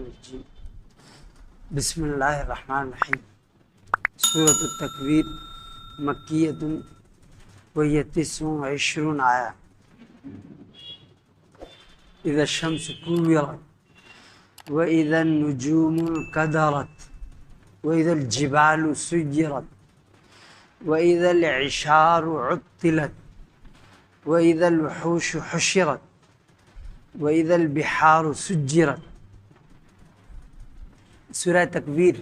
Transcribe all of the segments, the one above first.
الرجیم بسم اللہ الرحمن الرحیم سورۃ التکویر مکیۃ وہی 29 آیا۔ اذا الشمس كورت واذا النجوم انكدرت واذا الجبال سيرت واذا العشار عطلت واذا الوحوش حشرت واذا البحار سجرت۔ سورہ تکویر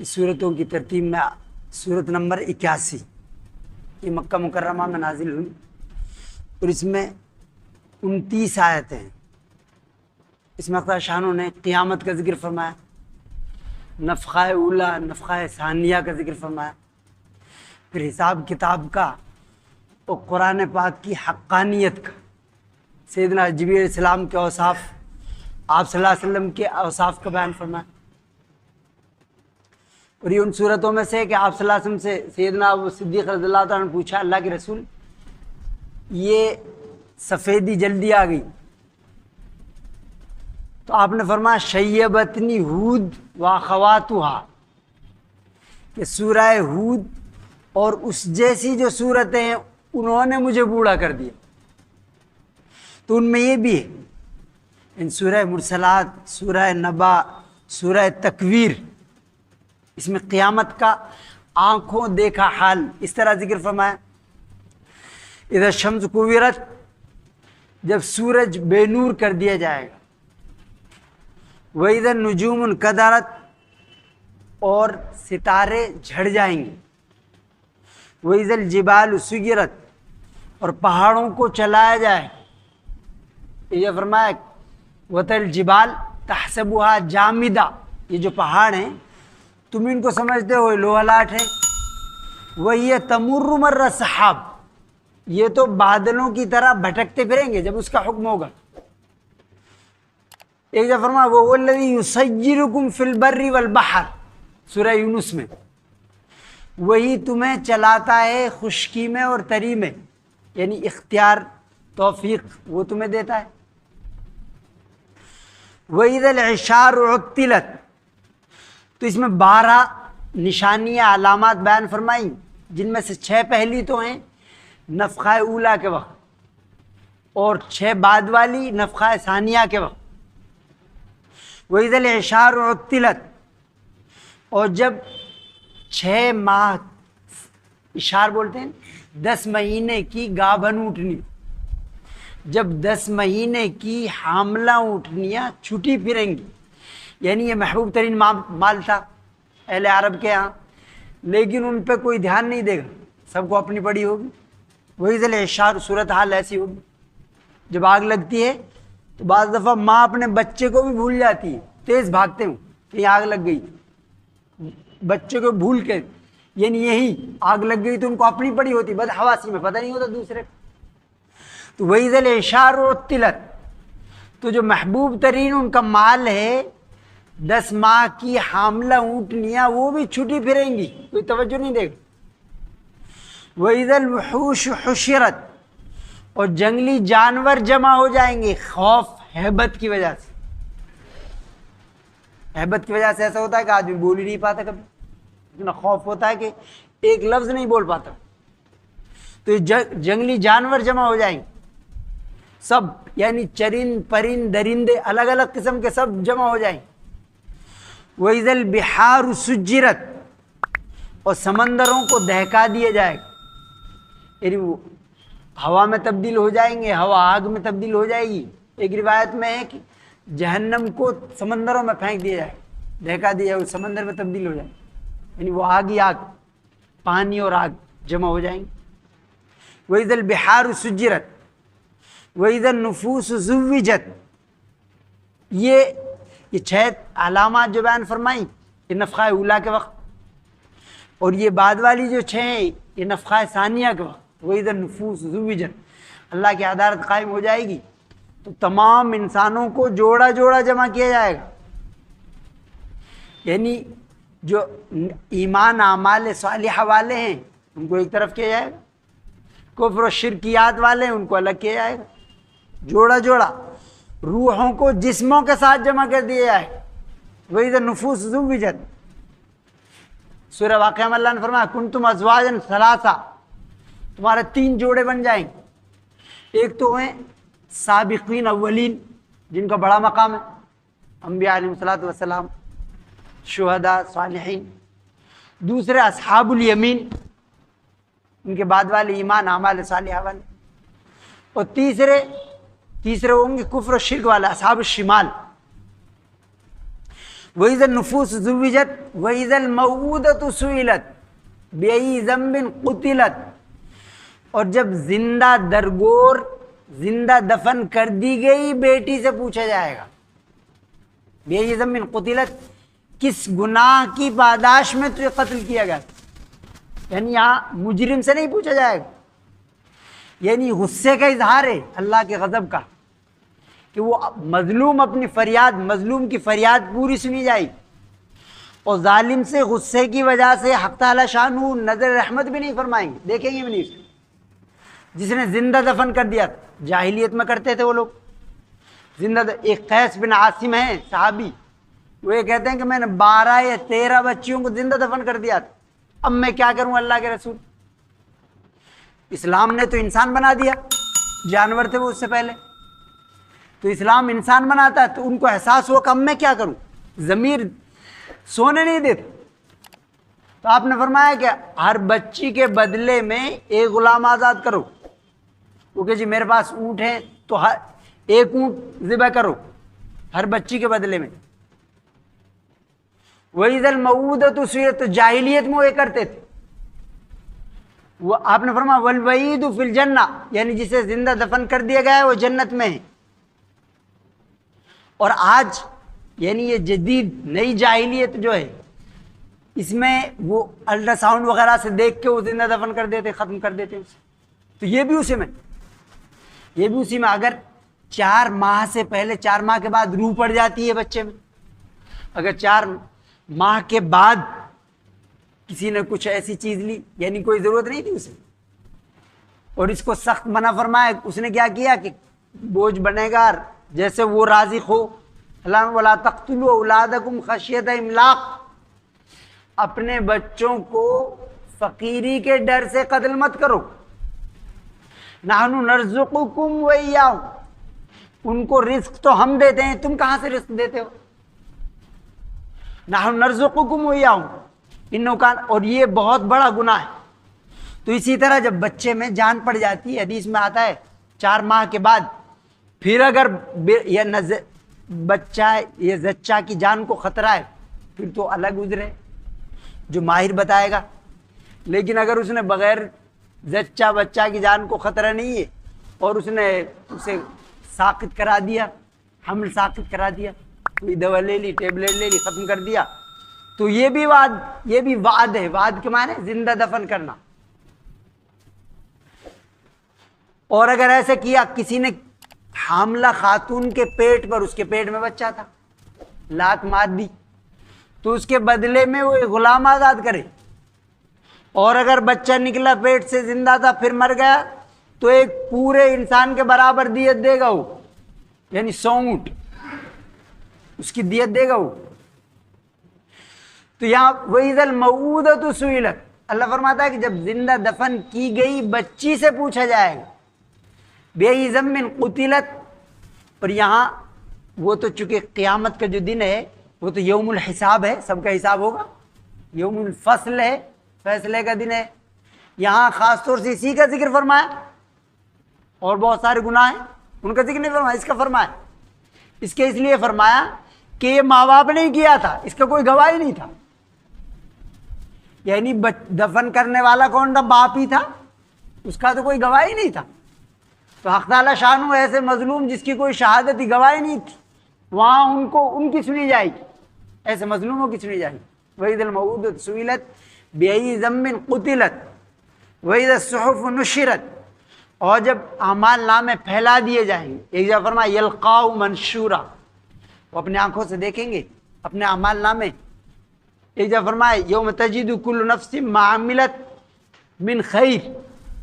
اس صورتوں کی ترتیب میں صورت نمبر 81 یہ مکہ مکرمہ میں نازل ہوئی اور اس میں 29 آیتیں ہیں۔ اس میں خدا شانوں نے قیامت کا ذکر فرمایا، نفخہ اولا نفخہ ثانیہ کا ذکر فرمایا، پھر حساب کتاب کا اور قرآن پاک کی حقانیت کا، سیدنا جبریل علیہ السلام کے اوصاف، آپ صلی اللہ علیہ وسلم کے اوصاف کا بیان فرمایا۔ اور یہ ان صورتوں میں سے کہ آپ صلی اللہ علیہ وسلم سے سیدنا ابو صدیق رضی اللہ تعالیٰ نے پوچھا، اللہ کے رسول یہ سفیدی جلدی آ گئی، تو آپ نے فرمایا شیبتنی ہود واخواتها، کہ سورہ ہود اور اس جیسی جو صورتیں ہیں انہوں نے مجھے بوڑھا کر دیا۔ تو ان میں یہ بھی ہے، ان سورہ مرسلات، سورہ نبا، سورہ تکویر، اس میں قیامت کا آنکھوں دیکھا حال اس طرح ذکر فرمایا۔ اذا الشمس کوورت، جب سورج بے نور کر دیا جائے گا، واذا النجوم انکدرت، اور ستارے جھڑ جائیں گے، واذا الجبال سیرت، اور پہاڑوں کو چلایا جائے۔ یہ فرمایا وتل الجبال تحسبها جامدہ، یہ جو پہاڑ ہیں تم ان کو سمجھتے ہو لوہا لاٹ ہے، وہی تمر مر السحاب، یہ تو بادلوں کی طرح بھٹکتے پھریں گے جب اس کا حکم ہوگا۔ ایک جگہ فرمایا وہ الذی یسیرکم فی البر والبحر، سورہ یونس میں، وہی تمہیں چلاتا ہے خشکی میں اور تری میں، یعنی اختیار توفیق وہ تمہیں دیتا ہے۔ وَإِذَا الْعِشَارُ عُطِّلَتْ، تو اس میں 12 نشانیاں علامات بیان فرمائیں، جن میں سے 6 پہلی تو ہیں نفخہ اولا کے وقت، اور 6 بعد والی نفخہ ثانیہ کے وقت۔ وَإِذَا الْعِشَارُ عُطِّلَتْ، اور جب 6 ماہ، اشار بولتے ہیں 10 مہینے کی گابھن اونٹنی، جب 10 مہینے کی حاملہ اونٹنیاں چھٹی پھریں گی، یعنی یہ محبوب ترین مال تھا اہل عرب کے ہاں، لیکن ان پہ کوئی دھیان نہیں دے گا، سب کو اپنی پڑی ہوگی۔ وہی العشار، صورت حال ایسی ہوگی جب آگ لگتی ہے تو بعض دفعہ ماں اپنے بچے کو بھی بھول جاتی ہے، تیز بھاگتے ہوں کہ آگ لگ گئی، بچے کو بھول کے، یعنی یہی آگ لگ گئی تو ان کو اپنی پڑی ہوتی، بد حواسی میں پتہ نہیں ہوتا دوسرے کو۔ تو وَإِذَا الْعِشَارُ عُطِّلَتْ، تو جو محبوب ترین ان کا مال ہے 10 ماہ کی حاملہ اونٹنیاں، وہ بھی چھٹی پھریں گی، کوئی توجہ نہیں دے گا۔ وَإِذَا الْوُحُوشُ حُشِرَتْ، اور جنگلی جانور جمع ہو جائیں گے، خوف ہیبت کی وجہ سے، ہیبت کی وجہ سے ایسا ہوتا ہے کہ آدمی بول ہی نہیں پاتا، کبھی اتنا خوف ہوتا ہے کہ ایک لفظ نہیں بول پاتا، تو جنگلی جانور جمع ہو جائیں گے سب، یعنی چرند پرند درندے الگ الگ قسم کے سب جمع ہو جائیں۔ وَإِذَا الْبِحَارُ سُجِّرَتْ، اور سمندروں کو دہکا دیا جائے گا، یعنی وہ ہوا میں تبدیل ہو جائیں گے، ہوا آگ میں تبدیل ہو جائے گی۔ ایک روایت میں ہے کہ جہنم کو سمندروں میں پھینک دیا جائے، دہکا دیا جائے، سمندر میں تبدیل ہو جائے، یعنی وہ آگ ہی آگ، پانی اور آگ جمع ہو جائیں گے۔ وَإِذَا الْبِحَارُ سُجِّرَتْ وَإِذَا النُّفُوسُ زُوِّجَتْ، یہ 6 علامات جو بیان فرمائیں یہ نفخہ اولا کے وقت، اور یہ بعد والی جو 6 ہیں یہ نفخہ ثانیہ کے وقت۔ وَإِذَا النُّفُوسُ زُوِّجَتْ، اللہ کی عدالت قائم ہو جائے گی تو تمام انسانوں کو جوڑا جوڑا جمع کیا جائے گا، یعنی جو ایمان اعمال صالحہ والے ہیں ان کو ایک طرف کیا جائے گا، کفر و شرکیات والے ہیں ان کو الگ کیا جائے گا، جوڑا جوڑا۔ روحوں کو جسموں کے ساتھ جمع کر دیا جائے. وَإِذَا النُّفُوسُ زُوِّجَتْ. سورہ واقعہ میں اللہ نے فرمایا کنتم ازواجا ثلاثہ، تمہارے 3 جوڑے بن جائیں گے. ایک تو ہیں سابقین اولین جن کا بڑا مقام ہے، انبیاء علیہ الصلوۃ والسلام، شہداء، صالحین. دوسرے اصحاب الیمین، ان کے بعد والے ایمان اعمال صالحہ والے. اور تیسرے ہوں گے کفر و شرک والے، اصحاب الشمال. وَإِذَا النُّفُوسُ زُوِّجَتْ وَإِذَا الْمَوْءُودَةُ سُئِلَتْ بِأَيِّ ذَنبٍ قُتِلَتْ. اور جب زندہ درگور، زندہ دفن کر دی گئی بیٹی سے پوچھا جائے گا بِأَيِّ ذَنبٍ قُتِلَتْ، کس گناہ کی پاداش میں تجھے قتل کیا گیا. یعنی یہاں مجرم سے نہیں پوچھا جائے گا، یعنی غصے کا اظہار ہے اللہ کے غضب کا، کہ وہ مظلوم اپنی فریاد، مظلوم کی فریاد پوری سنی جائے. اور ظالم سے غصے کی وجہ سے حق تعالی شانہ نظر رحمت بھی نہیں فرمائیں گے، دیکھیں گے بھی نہیں. جس نے زندہ دفن کر دیا، جاہلیت میں کرتے تھے وہ لوگ زندہ ایک قیس بن عاصم ہیں صحابی، وہ یہ کہتے ہیں کہ میں نے 12 یا 13 بچیوں کو زندہ دفن کر دیا تھا، اب میں کیا کروں اللہ کے رسول. اسلام نے تو انسان بنا دیا، جانور تھے وہ اس سے پہلے، تو اسلام انسان بناتا ہے تو ان کو احساس ہوا کہ اب میں کیا کروں، ضمیر سونے نہیں دیتے. تو آپ نے فرمایا کہ ہر بچی کے بدلے میں ایک غلام آزاد کرو. وہ کہ جی میرے پاس اونٹ ہیں تو ایک اونٹ ذبح کرو ہر بچی کے بدلے میں. وَإِذَا الْمَوْءُودَةُ سُئِلَتْ، تو جاہلیت میں وہ یہ کرتے تھے. وہ آپ نے فرمایا وَالْوَعِيدُ فِي الْجَنَّةِ، یعنی جسے زندہ دفن کر دیا گیا ہے وہ جنت میں ہے. اور آج یعنی یہ جدید نئی جاہلیت جو ہے، اس میں وہ الٹرا ساؤنڈ وغیرہ سے دیکھ کے وہ زندہ دفن کر دیتے، ختم کر دیتے اسے. تو یہ بھی اسی میں اگر 4 ماہ سے پہلے، 4 ماہ کے بعد روح پڑ جاتی ہے بچے میں، اگر 4 ماہ کے بعد کسی نے کچھ ایسی چیز لی، یعنی کوئی ضرورت نہیں تھی اسے، اور اس کو سخت منع فرمایا، اس نے کیا کیا کہ بوجھ بنے گا جیسے وہ رازق ہو. اللہ وَلَا تَقْتُلُوا أَوْلَادَكُمْ خَشْيَةَ إِمْلَاقٍ، اپنے بچوں کو فقیری کے ڈر سے قتل مت کرو. نَحْنُ نَرْزُقُكُمْ وَإِيَّاهُمْ، ان کو رزق تو ہم دیتے ہیں، تم کہاں سے رزق دیتے ہو. نَحْنُ نَرْزُقُكُمْ وَإِيَّاهُمْ إِنَّهُ كَانَ، اور یہ بہت بڑا گناہ ہے. تو اسی طرح جب بچے میں جان پڑ جاتی ہے، حدیث میں آتا ہے 4 ماہ کے بعد، پھر اگر بچہ یہ زچہ کی جان کو خطرہ ہے پھر تو الگ گزرے، جو ماہر بتائے گا. لیکن اگر اس نے بغیر زچہ بچہ کی جان کو خطرہ نہیں ہے اور اس نے اسے ساقط کرا دیا، حمل ساقط کرا دیا، کوئی دوا لے لی، ٹیبلٹ لے لی، ختم کر دیا، تو یہ بھی وعد ہے. وعد کے معنی زندہ دفن کرنا. اور اگر ایسے کیا کسی نے حاملہ خاتون کے پیٹ پر، اس کے پیٹ میں بچہ تھا، لات مار دی، تو اس کے بدلے میں وہ ایک غلام آزاد کرے. اور اگر بچہ نکلا پیٹ سے زندہ تھا پھر مر گیا تو ایک پورے انسان کے برابر دیت دے گا وہ، یعنی 100 اونٹ اس کی دیت دے گا وہ. تو یہاں وَإِذَا الْمَوْءُودَةُ سُئِلَتْ، اللہ فرماتا ہے کہ جب زندہ دفن کی گئی بچی سے پوچھا جائے گا بِأَيِّ ذَنبٍ قُتِلَتْ. اور یہاں وہ تو چونکہ قیامت کا جو دن ہے وہ تو یوم الحساب ہے، سب کا حساب ہوگا، یوم الفصل ہے، فیصلے کا دن ہے. یہاں خاص طور سے اسی کا ذکر فرمایا، اور بہت سارے گناہ ہیں ان کا ذکر نہیں فرمایا، اس کا فرمایا. اس کے اس لیے فرمایا کہ یہ ماں باپ نے کیا تھا، اس کا کوئی گواہ نہیں تھا. یعنی دفن کرنے والا کون تھا؟ باپ ہی تھا، اس کا تو کوئی گواہ نہیں تھا. تو حق تعالی شانہ ایسے مظلوم جس کی کوئی شہادت ہی گواہی نہیں تھی، وہاں ان کی سنی جائے گی، ایسے مظلوموں کی سنی جائے گی. وَإِذَا الْمَوْءُودَةُ سُئِلَتْ بِأَيِّ ذَنبٍ قُتِلَتْ وَإِذَا الصُّحُفُ نُشِرَتْ، اور جب اعمال نامے پھیلا دیے جائیں گے. ایک جگہ فرمایا یلقاؤ منشورا، وہ اپنے آنکھوں سے دیکھیں گے اپنے اعمال نامے. ایک جگہ فرمایا یوم تجد کل نفس ما عملت من خیر،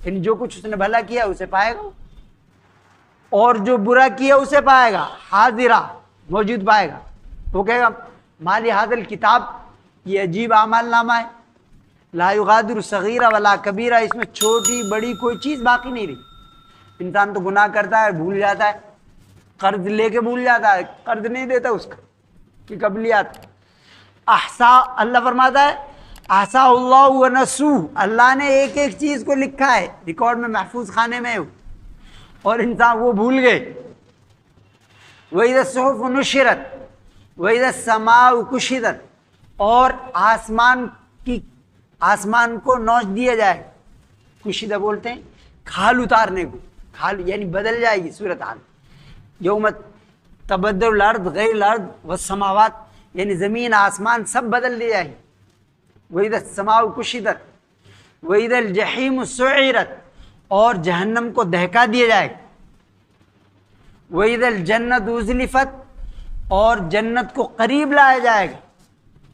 یعنی جو کچھ اس نے بھلا کیا اسے پائے گا. اور جو برا کیا اسے پائے گا، حاضرہ موجود پائے گا. وہ کہے گا مالی حاضر کتاب، یہ عجیب اعمال نامہ ہے، لا یغادر صغیرہ ولا کبیرہ، اس میں چھوٹی بڑی کوئی چیز باقی نہیں رہی. انسان تو گناہ کرتا ہے، بھول جاتا ہے، قرض لے کے بھول جاتا ہے، قرض نہیں دیتا اس کا کہ قبلیات. احسا، اللہ فرماتا ہے احسا اللہ ونسو، اللہ نے ایک ایک چیز کو لکھا ہے ریکارڈ میں، محفوظ خانے میں، اور انسان وہ بھول گئے. وَإِذَا الصُّحُفُ نُشِرَتْ وَإِذَا السَّمَاءُ كُشِطَتْ، اور آسمان کو نوچ دیا جائے. کشیدہ بولتے ہیں کھال اتارنے کو، کھال یعنی بدل جائے گی صورتحال. یوم تبدل الارض غیر الارض والسماوات، یعنی زمین آسمان سب بدل دی جائے گی. وَإِذَا السَّمَاءُ كُشِطَتْ وَإِذَا الْجَحِيمُ سُعِّرَتْ، اور جہنم کو دہکا دیا جائے. وَإِذَا الْجَنَّةُ أُزْلِفَتْ، اور جنت کو قریب لایا جائے گا.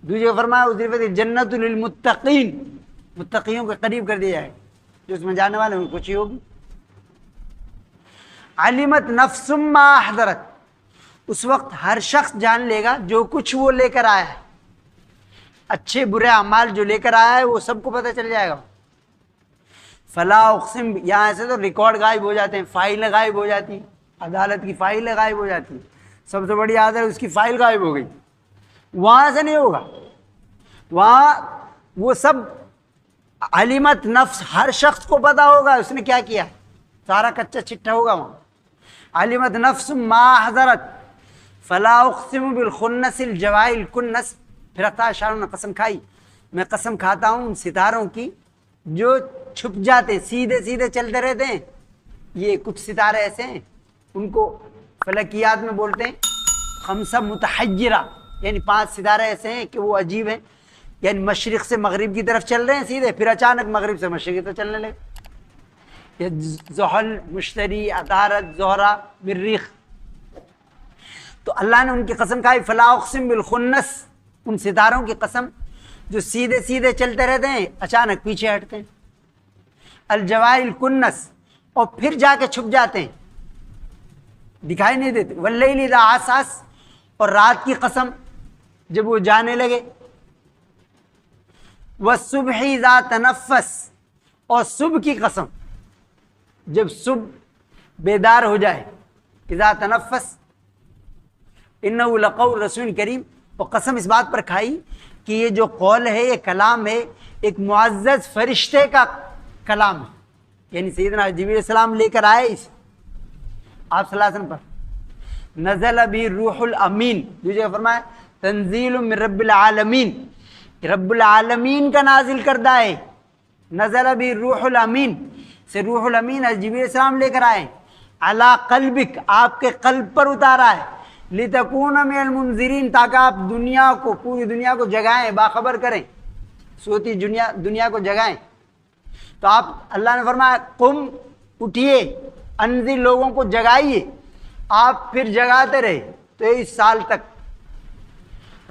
دوسری جگہ فرمایا اُزْلِفَتِ الْجَنَّةُ لِلْمُتَّقِينَ، متقیوں کے قریب کر دیا جائے گا، جو اس میں جانے والے ہیں کچھ ہی ہوگی. علمت نفس ما احضرت، اس وقت ہر شخص جان لے گا جو کچھ وہ لے کر آیا ہے. اچھے برے اعمال جو لے کر آیا ہے وہ سب کو پتہ چل جائے گا. فلا اقسم، یہاں ایسے تو ریکارڈ غائب ہو جاتے ہیں، فائلیں غائب ہو جاتی، عدالت کی فائلیں غائب ہو جاتی. سب سے بڑی عادت ہے اس کی فائل غائب ہو گئی. وہاں سے نہیں ہوگا، وہاں وہ سب علمت نفس، ہر شخص کو پتا ہوگا اس نے کیا کیا، سارا کچا چٹھا ہوگا وہاں. علمت نفس ما حضرت فلا اقسم بالخنس الجوار الکنس. پھر اختار شاہروں نے قسم کھائی، میں قسم کھاتا ہوں ان ستاروں کی جو چھپ جاتے، سیدھے سیدھے چلتے رہتے ہیں. یہ کچھ ستارے ایسے ہیں ان کو فلکیات میں بولتے ہیں خمسہ متحجرہ، یعنی 5 ستارے ایسے ہیں کہ وہ عجیب ہیں، یعنی مشرق سے مغرب کی طرف چل رہے ہیں سیدھے، پھر اچانک مغرب سے مشرق کی طرف چلنے لگے. یہ زحل، مشتری، عطارد، زہرہ، مریخ. تو اللہ نے ان کی قسم کھائی، فلا اقسم بالخنس، ان ستاروں کی قسم جو سیدھے سیدھے چلتے رہتے ہیں اچانک پیچھے ہٹتے ہیں. الجوار الکنس، اور پھر جا کے چھپ جاتے ہیں، دکھائی نہیں دیتے. واللیل اذا عسعس، اور رات کی قسم جب وہ جانے لگے. والصبح اذا تنفس، اور صبح کی قسم جب صبح بیدار ہو جائے. اذا تنفس انه لقول رسول کریم، اور قسم اس بات پر کھائی کہ یہ جو قول ہے، یہ کلام ہے ایک معزز فرشتے کا کلام ہے. یعنی سیدنا جبریل علیہ السلام لے کر آئے اس آپ صلی اللہ علیہ وسلم پر. نزل بھی روح الامین، دوسری جگہ فرمایا تنزیل من رب العالمین، رب العالمین کا نازل کردہ ہے. نزل بھی روح الامین، سے روح الامین جبریل علیہ السلام لے کر آئے. علی قلبک، آپ کے قلب پر اتارا ہے. لتکون من المنذرین، تاکہ آپ دنیا کو، پوری دنیا کو جگائیں، باخبر کریں، سوتی دنیا کو جگائیں. تو آپ، اللہ نے فرمایا قم، اٹھیے، انذر، لوگوں کو جگائیے. آپ پھر جگاتے رہے 23 سال تک.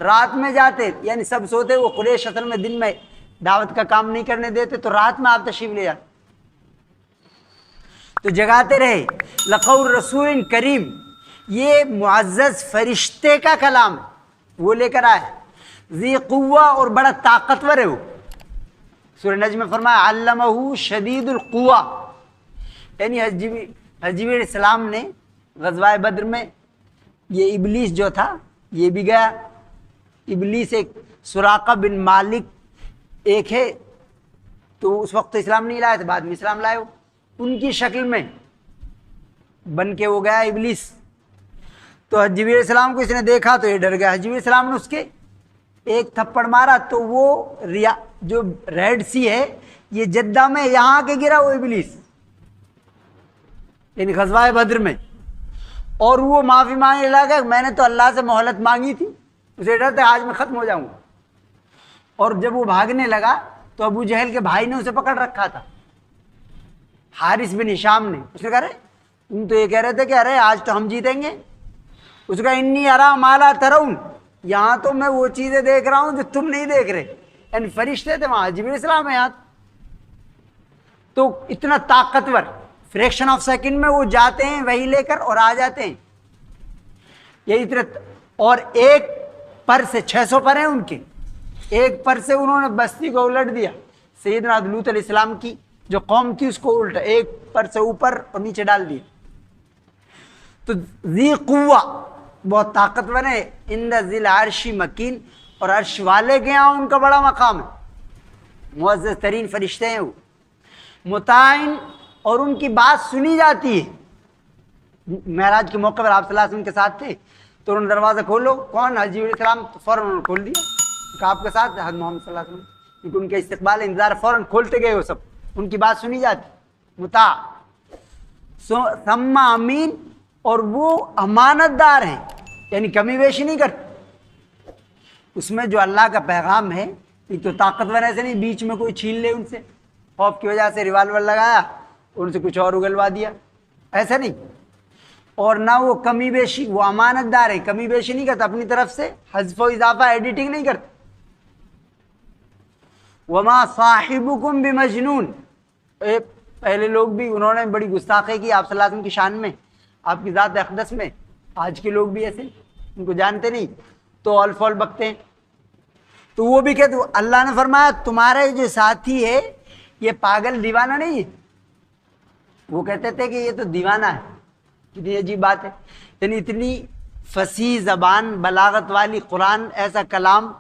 رات میں جاتے، یعنی سب سوتے، وہ قریش اصل میں دن میں دعوت کا کام نہیں کرنے دیتے، تو رات میں آپ تشریف لے جاتے تو جگاتے رہے. لقول رسول کریم، یہ معزز فرشتے کا کلام ہے، وہ لے کر آئے. ذی قوہ، اور بڑا طاقتور ہے وہ. سورہ نجم میں فرمایا علمہ شدید القوہ، یعنی حضرت جبریل علیہ السلام نے غزوہ بدر میں، یہ ابلیس جو تھا یہ بھی گیا. ابلیس ایک سراقہ بن مالک ایک ہے، تو اس وقت تو اسلام نہیں لائے تھے، بعد میں اسلام لائے. ان کی شکل میں بن کے وہ گیا ابلیس. تو حضرت جبریل علیہ السلام کو اس نے دیکھا تو یہ ڈر گیا. حضرت جبریل علیہ السلام نے اس کے ایک تھپڑ مارا تو وہ جو ریڈ سی ہے یہ جدہ میں یہاں کے گرا وہ ابلیس، یعنی غزوہ بدر میں. اور وہ معافی مانگنے لگا، میں نے تو اللہ سے مہلت مانگی تھی، اسے ڈر تھا آج میں ختم ہو جاؤں گا. اور جب وہ بھاگنے لگا تو ابو جہل کے بھائی نے اسے پکڑ رکھا تھا، حارث بن ہشام نے. اس نے کہا رہے تم تو یہ کہہ رہے تھے کہ ارے آج تو ہم جیتیں گے. اس کا انی ارا ما لا ترون، یہاں تو میں وہ چیزیں دیکھ رہا ہوں جو تم نہیں دیکھ رہے. یعنی فرشتے تھے وہاں، جبریل السلام ہے یہاں. تو اتنا طاقتور فریکشن آف سیکنڈ میں وہ جاتے ہیں وہی لے کر اور آ جاتے ہیں. یہی طرح اور ایک پر سے 600 پر ہیں ان کے، ایک پر سے انہوں نے بستی کو الٹ دیا. سیدنا لوط علیہ السلام کی جو قوم تھی اس کو الٹا ایک پر سے اوپر اور نیچے ڈال دیا. تو ذی قوہ بہت طاقتور ہے، عند ذی العرش مکین، اور عرش والے کے یہاں ان کا بڑا مقام ہے، معزز ترین فرشتے ہیں وہ. مطاعن، اور ان کی بات سنی جاتی ہے. معراج کے موقع پر آپ صلی اللہ علیہ وسلم کے ساتھ تھے تو انہوں نے دروازہ کھولو، کون؟ حضرت جبریل علیہ السلام. تو فوراً انہوں نے کھول دیا کہ آپ کے ساتھ حضرت محمد صلی اللہ علیہ وسلم، کیونکہ ان کے استقبال انتظار، فوراً کھولتے گئے وہ سب، ان کی بات سنی جاتی. مطاع ثم امین، اور وہ امانت دار ہیں، یعنی کمی بیشی نہیں کرتے. اس میں جو اللہ کا پیغام ہے، ایک تو طاقتور ایسے نہیں بیچ میں کوئی چھین لے ان سے، خوف کی وجہ سے ریوالور لگایا ان سے کچھ اور اگلوا دیا، ایسا نہیں. اور نہ وہ کمی بیشی، وہ امانت دار ہے، کمی بیشی نہیں کرتا، اپنی طرف سے حذف و اضافہ ایڈیٹنگ نہیں کرتا. وما صاحبکم بمجنون، پہلے لوگ بھی انہوں نے بڑی گستاخی کی آپ صلی اللہ علیہ وسلم کی شان میں، آپ کی ذات اقدس میں. آج کے لوگ بھی ایسے ان کو جانتے نہیں تو اول فول بکتے ہیں. تو وہ بھی کہتے، اللہ نے فرمایا تمہارے جو ساتھی ہے یہ پاگل دیوانہ نہیں ہے. وہ کہتے تھے کہ یہ تو دیوانہ ہے. کتنی عجیب بات ہے، یعنی اتنی فصیح زبان، بلاغت والی قرآن، ایسا کلام،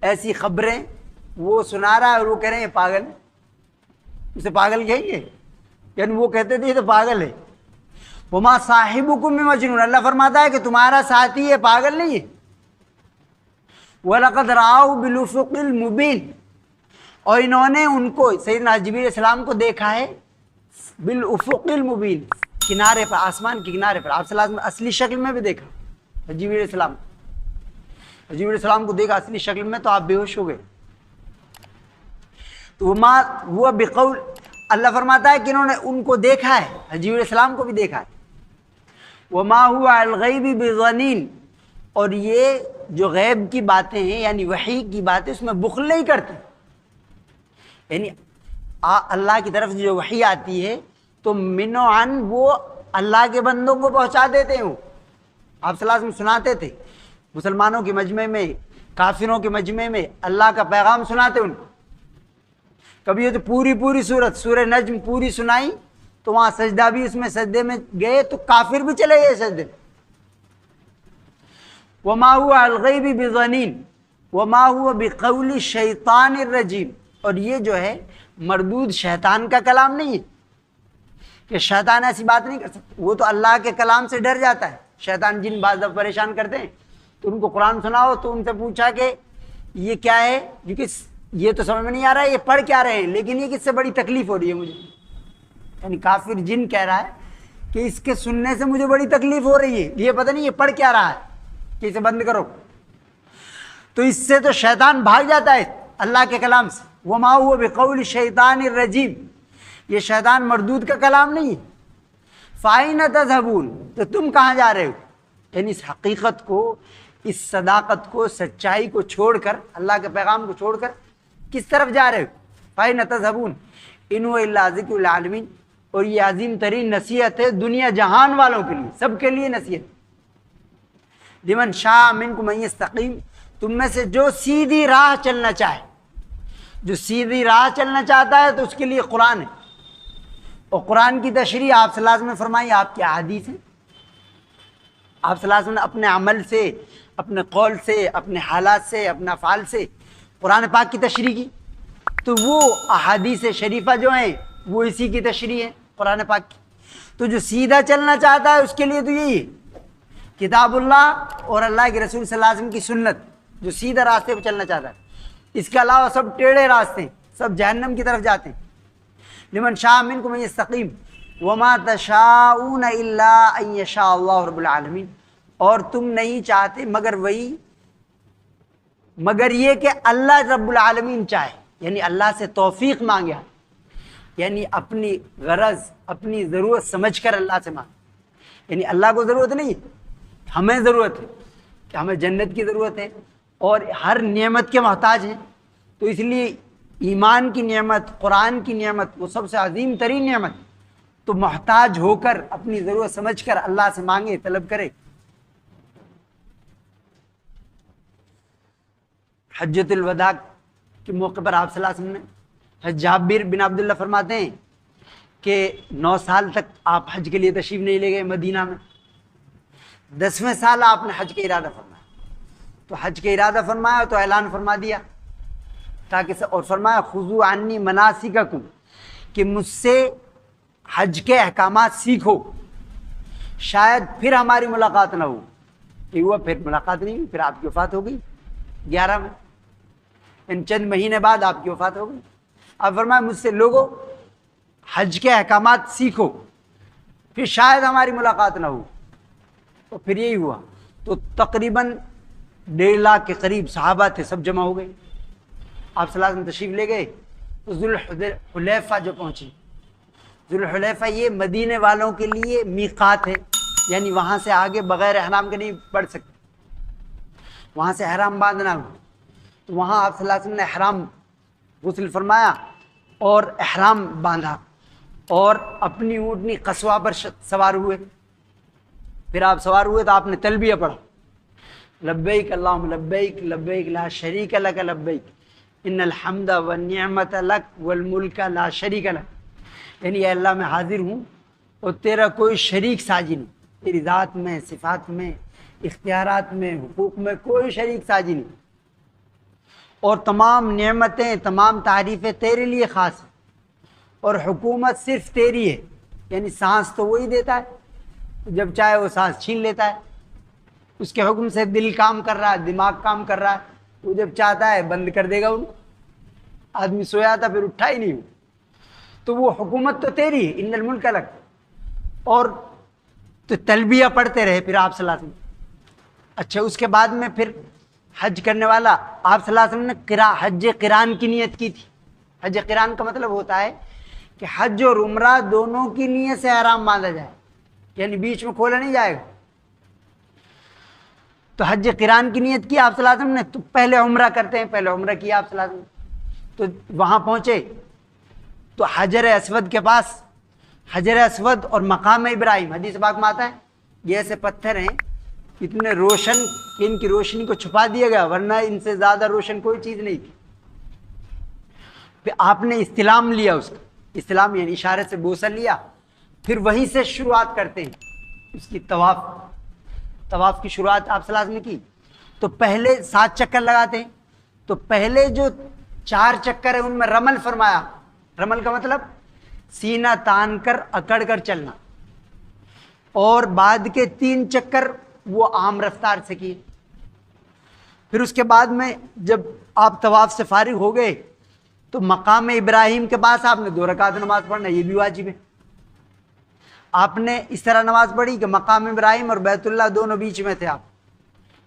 ایسی خبریں وہ سنا رہا ہے اور وہ کہہ رہے ہیں یہ پاگل ہے. اسے پاگل کہیں گے؟ یعنی وہ کہتے تھے یہ تو پاگل ہے. وما صاحبکم بمجنون، اللہ فرماتا ہے کہ تمہارا ساتھی یہ پاگل نہیں ہے. وَلَقَدْ رَآهُ بِالْأُفُقِ الْمُبِينِ، اور انہوں نے ان کو، سیدنا جبرائیل علیہ السلام کو دیکھا ہے بالافق المبین، کنارے پر، آسمان کے کنارے پر. آپ صلی اللہ علیہ وسلم اصلی شکل میں بھی دیکھا جبرائیل علیہ السلام، جبرائیل علیہ السلام کو دیکھا اصلی شکل میں تو آپ بے ہوش ہو گئے. تو وما ہوا بقول، اللہ فرماتا ہے کہ انہوں نے ان کو دیکھا ہے، جبرائیل علیہ السلام کو بھی دیکھا ہے. وما ہوا الغیب بظنین، اور یہ جو غیب کی باتیں ہیں یعنی وحی کی باتیں، اس میں بخل نہیں کرتے. یعنی اللہ کی طرف جو وحی آتی ہے تو من و عن وہ اللہ کے بندوں کو پہنچا دیتے ہیں. وہ آپ صلی اللہ علیہ وسلم سناتے تھے مسلمانوں کے مجمع میں، کافروں کے مجمع میں اللہ کا پیغام سناتے ان کو. کبھی یہ تو پوری سورت سورہ نجم پوری سنائی تو وہاں سجدہ بھی، اس میں سجدے میں گئے تو کافر بھی چلے گئے سجدے. وما هو الغیب بظنین وما هو بقول الشیطان الرجیم، اور یہ جو ہے مردود شیطان کا کلام نہیں ہے کہ شیطان ایسی بات نہیں کر سکتا. وہ تو اللہ کے کلام سے ڈر جاتا ہے. شیطان جن بعض دفعہ پریشان کرتے ہیں تو ان کو قرآن سناؤ تو ان سے پوچھا کہ یہ کیا ہے، کیونکہ یہ تو سمجھ میں نہیں آ رہا ہے یہ پڑھ کیا رہے ہیں، لیکن یہ کس سے بڑی تکلیف ہو رہی ہے مجھے. یعنی کافر جن کہہ رہا ہے کہ اس کے سننے سے مجھے بڑی تکلیف ہو رہی ہے، یہ پتہ نہیں یہ پڑھ کیا رہا ہے کہ اسے بند کرو. تو اس سے تو شیطان بھاگ جاتا ہے اللہ کے کلام سے. وما هو بقول الشیطان الرجیم، یہ شیطان مردود کا کلام نہیں ہے. فَأَيْنَ تَذْهَبُونَ، تو تم کہاں جا رہے ہو؟ یعنی اس حقیقت کو، اس صداقت کو، سچائی کو چھوڑ کر، اللہ کے پیغام کو چھوڑ کر کس طرف جا رہے ہو؟ فَأَيْنَ تَذْهَبُونَ إِنْ هُوَ إِلَّا ذِكْرٌ لِلْعَالَمِينَ، اور یہ عظیم ترین نصیحت ہے دنیا جہان والوں کے لیے، سب کے لیے نصیحت. لمن شاء منکم ان یستقیم، تم میں سے جو سیدھی راہ چلنا چاہے، جو سیدھی راہ چلنا چاہتا ہے تو اس کے لیے قرآن ہے. اور قرآن کی تشریح آپ صلی اللہ علیہ وسلم نے فرمائی، آپ کی احادیث ہیں. آپ صلی اللہ علیہ وسلم نے اپنے عمل سے، اپنے قول سے، اپنے حالات سے، اپنے افعال سے قرآن پاک کی تشریح کی. تو وہ احادیث شریفہ جو ہیں وہ اسی کی تشریح ہے قرآن پاک کی. تو جو سیدھا چلنا چاہتا ہے اس کے لیے تو یہی ہے کتاب اللہ اور اللہ کے رسول صلی اللہ علیہ وسلم کی سنت، جو سیدھا راستے پہ چلنا چاہتا ہے. اس کے علاوہ سب ٹیڑھے راستے، سب جہنم کی طرف جاتے ہیں. لمن شاء منکم ان یستقیم وما تشاءون الا ان یشاء اللہ رب العالمین، اور تم نہیں چاہتے مگر وہی، مگر یہ کہ اللہ رب العالمین چاہے. یعنی اللہ سے توفیق مانگا، یعنی اپنی غرض، اپنی ضرورت سمجھ کر اللہ سے مانگ. یعنی اللہ کو ضرورت نہیں، ہمیں ضرورت ہے کہ ہمیں جنت کی ضرورت ہے اور ہر نعمت کے محتاج ہیں. تو اس لیے ایمان کی نعمت، قرآن کی نعمت وہ سب سے عظیم ترین نعمت. تو محتاج ہو کر اپنی ضرورت سمجھ کر اللہ سے مانگے، طلب کرے۔ حجۃ الوداع کے موقع پر آپ صلی اللہ علیہ وسلم نے، جابر بن عبداللہ فرماتے ہیں کہ 9 سال تک آپ حج کے لیے تشریف نہیں لے گئے مدینہ میں، 10ویں سال آپ نے حج کا ارادہ فرمایا، تو حج کا ارادہ فرمایا تو اعلان فرما دیا تاکہ اور فرمایا خذوا عنی مناسککم، کہ مجھ سے حج کے احکامات سیکھو، شاید پھر ہماری ملاقات نہ ہو۔ یہ ہوا، پھر ملاقات نہیں ہوئی، پھر آپ کی وفات ہو گئی 11 میں، ان چند مہینے بعد آپ کی وفات ہو گئی۔ اب فرمایا مجھ سے لوگوں حج کے احکامات سیکھو، پھر شاید ہماری ملاقات نہ ہو۔ تو پھر یہی ہوا، تو تقریباً 1.5 لاکھ کے قریب صحابہ تھے، سب جمع ہو گئے، آپ صلی اللہ علیہ وسلم تشریف لے گئے۔ تو ذوالحلیفہ جو پہنچی، ذوالحلیفہ یہ مدینے والوں کے لیے میقات ہے، یعنی وہاں سے آگے بغیر احرام کے نہیں بڑھ سکتے، وہاں سے احرام باندھنا ہو۔ تو وہاں آپ صلی اللہ علیہ وسلم نے احرام غسل فرمایا اور احرام باندھا اور اپنی اونٹنی قصوہ پر سوار ہوئے۔ پھر آپ سوار ہوئے تو آپ نے تلبیہ پڑھا، لبیک اللہم لبیک لبیک لا شریک لک لبیک ان الحمد والنعمت لک والملک لا شریک لک، یعنی اے اللہ میں حاضر ہوں اور تیرا کوئی شریک ساجی نہیں، تیری ذات میں، صفات میں، اختیارات میں، حقوق میں کوئی شریک ساجی نہیں، اور تمام نعمتیں، تمام تعریفیں تیرے لیے خاص ہیں، اور حکومت صرف تیری ہے، یعنی سانس تو وہی دیتا ہے، جب چاہے وہ سانس چھین لیتا ہے، اس کے حکم سے دل کام کر رہا ہے، دماغ کام کر رہا ہے، وہ جب چاہتا ہے بند کر دے گا ان کو۔ آدمی سویا تھا پھر اٹھا ہی نہیں، تو وہ حکومت تو تیری ہے، ان الملک لک۔ اور تو تلبیہ پڑھتے رہے پھر آپ صلی اللہ علیہ وسلم۔ اچھا، اس کے بعد میں پھر حج کرنے والا آپ صلی اللہ علیہ وسلم نے حج قران کی نیت کی تھی۔ حج قران کا مطلب ہوتا ہے کہ حج اور عمرہ دونوں کی نیت سے احرام باندھا جائے، یعنی بیچ میں کھولا نہیں جائے گا۔ تو حج قران کی نیت کی آپ صلی اللہ علیہ وسلم نے، تو پہلے عمرہ کرتے ہیں، پہلے عمرہ کیا آپ صلی اللہ علیہ وسلم، تو وہاں پہنچے تو حجر اسود کے پاس، حجر اسود اور مقام ابراہیم، حدیث پاک میں آتا ہے یہ ایسے پتھر ہیں اتنے روشن کہ ان کی روشنی کو چھپا دیا گیا، ورنہ ان سے زیادہ روشن کوئی چیز نہیں تھی۔ پھر آپ نے استلام لیا، اس کا استلام یعنی اشارے سے بوسہ لیا، پھر وہیں سے شروعات کرتے ہیں اس کی طواف کی شروعات آپ صلی اللہ علیہ وسلم نے کی۔ تو پہلے 7 چکر لگاتے ہیں، تو پہلے جو 4 چکر ہیں ان میں رمل فرمایا۔ رمل کا مطلب سینہ تان کر اکڑ کر چلنا، اور بعد کے 3 چکر وہ عام رفتار سے کیے۔ پھر اس کے بعد میں جب آپ طواف سے فارغ ہو گئے تو مقام ابراہیم کے پاس آپ نے 2 رکعت نماز پڑھنا، یہ بھی واجب ہے۔ آپ نے اس طرح نماز پڑھی کہ مقام ابراہیم اور بیت اللہ دونوں بیچ میں تھے آپ،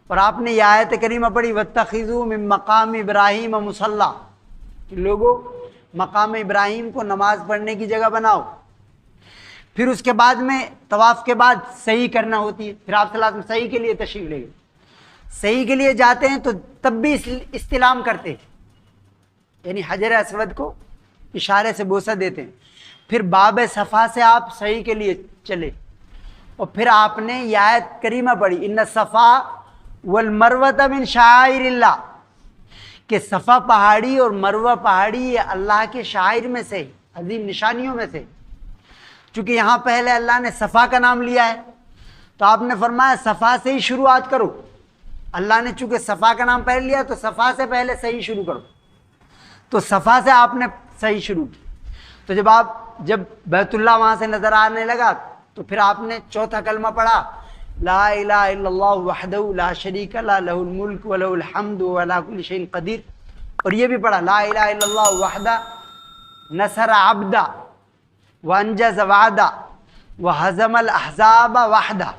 اور آپ نے یہ آیت کریمہ پڑھی وَاتَّخِذُوا مِن مَقَامِ إِبْرَاهِيمَ مُصَلًّى، کہ لوگوں مقام ابراہیم کو نماز پڑھنے کی جگہ بناؤ۔ پھر اس کے بعد میں طواف کے بعد سعی کرنا ہوتی ہے، پھر آپ صلی اللہ علیہ وسلم سعی کے لیے تشریف لے گئے۔ سعی کے لیے جاتے ہیں تو تب بھی استلام کرتے ہیں، یعنی حجر اسود کو اشارے سے بوسہ دیتے ہیں۔ پھر باب صفا سے آپ سعی کے لیے چلے، اور پھر آپ نے یہ آیت کریمہ پڑھی ان الصفا والمروۃ من شعائر اللہ، کہ صفا پہاڑی اور مروہ پہاڑی یہ اللہ کے شعائر میں سے، عظیم نشانیوں میں سے۔ چونکہ یہاں پہلے اللہ نے صفا کا نام لیا ہے تو آپ نے فرمایا صفا سے ہی شروعات کرو۔ اللہ نے چونکہ صفا کا نام پہلے لیا تو صفا سے پہلے صحیح شروع کرو، تو صفا سے آپ نے صحیح شروع کی۔ تو جب بیت اللہ وہاں سے نظر آنے لگا تو پھر آپ نے 4تھا کلمہ پڑھا، لا الہ الا اللہ وحدہ لا شریک لہ لہ الملک ولہ الحمد وعلی کل شیء قدیر، اور یہ بھی پڑھا لا الہ الا اللہ وحدہ نصر عبدہ وانجز وعدہ وہزم الاحزاب وحدہ،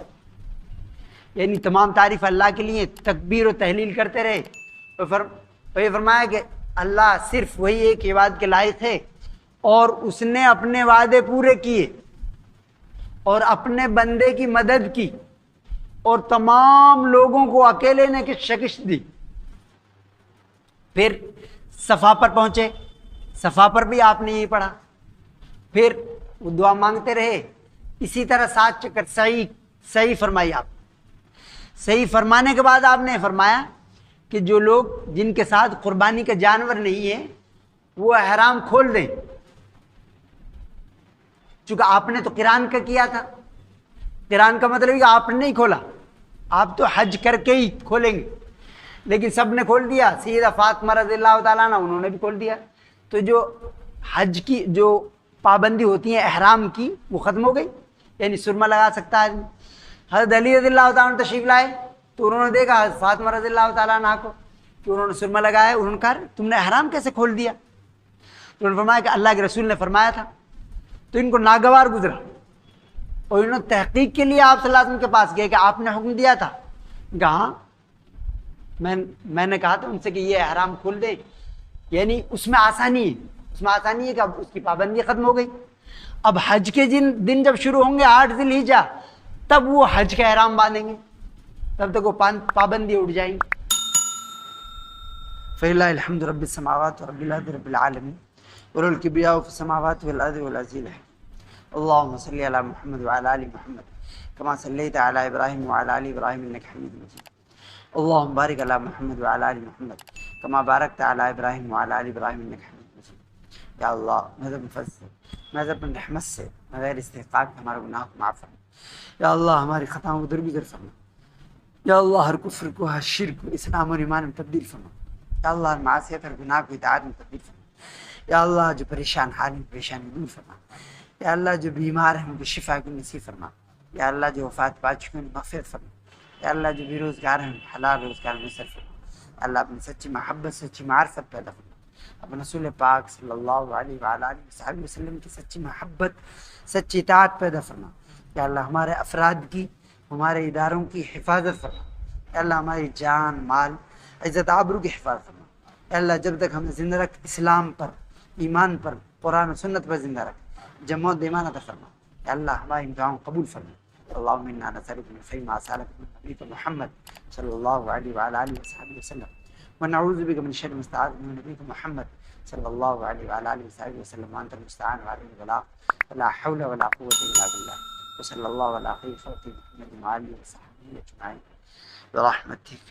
یعنی تمام تعریف اللہ کے لیے، تکبیر و تحلیل کرتے رہے۔ اور یہ فرمایا کہ اللہ صرف وہی ایک عبادت کے لائق ہے، اور اس نے اپنے وعدے پورے کیے اور اپنے بندے کی مدد کی، اور تمام لوگوں کو اکیلے نے شکست دی۔ پھر صفا پر پہنچے، صفا پر بھی آپ نے یہی پڑھا۔ پھر وہ دعا مانگتے رہے، اسی طرح 7 چکر صحیح فرمائی آپ۔ صحیح فرمانے کے بعد آپ نے فرمایا کہ جو لوگ جن کے ساتھ قربانی کا جانور نہیں ہے وہ احرام کھول دیں، چونکہ آپ نے تو قران کا کیا تھا۔ قران کا مطلب ہے کہ آپ نے نہیں کھولا، آپ تو حج کر کے ہی کھولیں گے، لیکن سب نے کھول دیا۔ سیدہ فاطمہ رضی اللہ تعالیٰ عنہ انہوں نے بھی کھول دیا، تو جو حج کی جو پابندی ہوتی ہے احرام کی وہ ختم ہو گئی، یعنی سرما لگا سکتا ہے آدمی۔ حضرت علی رضی اللہ تعالیٰ عنہ تشریف لائے تو انہوں نے دیکھا حضرت فاطمہ رضی اللہ تعالیٰ عنہ کو کہ انہوں نے سرما لگایا، انہوں نے کہا تم نے احرام کیسے کھول دیا؟ تو انہوں نے فرمایا کہ اللہ کے رسول نے فرمایا تھا، تو ان کو ناگوار گزرا اور انہوں نے تحقیق کے لیے آپ صلی اللہ علیہ وسلم کے پاس گئے کہ آپ نے حکم دیا تھا؟ کہا میں نے کہا تھا ان سے کہ یہ احرام کھول دے، یعنی اس میں آسانی ہے کہ اب اس کی پابندی ختم ہو گئی۔ اب حج کے دن جب شروع ہوں گے 8 ذی الحجہ، تب وہ حج کا احرام باندھیں گے، تب تک وہ پابندی اٹھ جائیں گی۔ فَلِلَّهِ الْحَمْدُ رَبِّ السَّمَاوَاتِ وَرَبِّ الْأَرْضِ رَبِّ الْعَالَمِينَ وَلَهُ الْكِبْرِيَاءُ فِي السَّمَاوَاتِ وَالْأَرْضِ وَالْعَزِيزُ الْحَكِيمُ اللهم صل على محمد وعلى آل محمد كما صليت على إبراهيم وعلى آل إبراهيم إنك حميد مجيد اللهم بارك على محمد وعلى آل محمد كما باركت على إبراهيم وعلى آل إبراهيم إنك حميد مجيد۔ یا اللہ محض اپنے رحمت سے بغیر استحقاق کے ہمارے گناہ کو معاف فرما۔ یا اللہ ہماری خطاؤں کو درگزر فرما۔ یا اللہ ہر کفر کو، ہر شرک کو اسلام اور ایمان میں تبدیل فرما۔ یا اللہ ہر معصیت اور گناہ کو اطاعت میں تبدیل فرما۔ یا اللہ جو پریشان حال ہیں پریشانی دور فرما۔ یا اللہ جو بیمار ہیں ان کو شفا کو نصیب فرما۔ یا اللہ جو وفات پا چکے ہیں مغفرت فرما۔ یا اللہ جو بے روزگار ہیں حلال روزگار میں صرف فرما۔ یا اللہ اپنی سچی محبت سچی معرفت پیدا فرما، اپنے رسول پاک صلی اللہ علیہ وآلہ وسلم کی سچی محبت سچی اطاعت پیدا فرما۔ یا اللہ ہمارے افراد کی، ہمارے اداروں کی حفاظت فرما۔ یا اللہ ہماری جان مال عزت آبرو کی حفاظت فرما۔ یا اللہ جب تک ہمیں زندہ رکھ اسلام پر، ایمان پر، قرآن و سنت پر زندہ رکھ، جمع و دیمان عطا فرما۔ یا اللہ ہماری دعاؤں قبول فرما۔ اللهم انا نسألك من خير ما سألك من نبيك محمد صلى الله عليه وعلى آله وسلم ونعوذ بك من شر ما استعاذ من نبيك محمد صلى الله عليه وعلى آله وسلم وأنت المستعان وعليك البلاغ ولا حول ولا قوة إلا بالله وصلى الله على خير خلقه محمد وآله وصحبه أجمعين برحمتك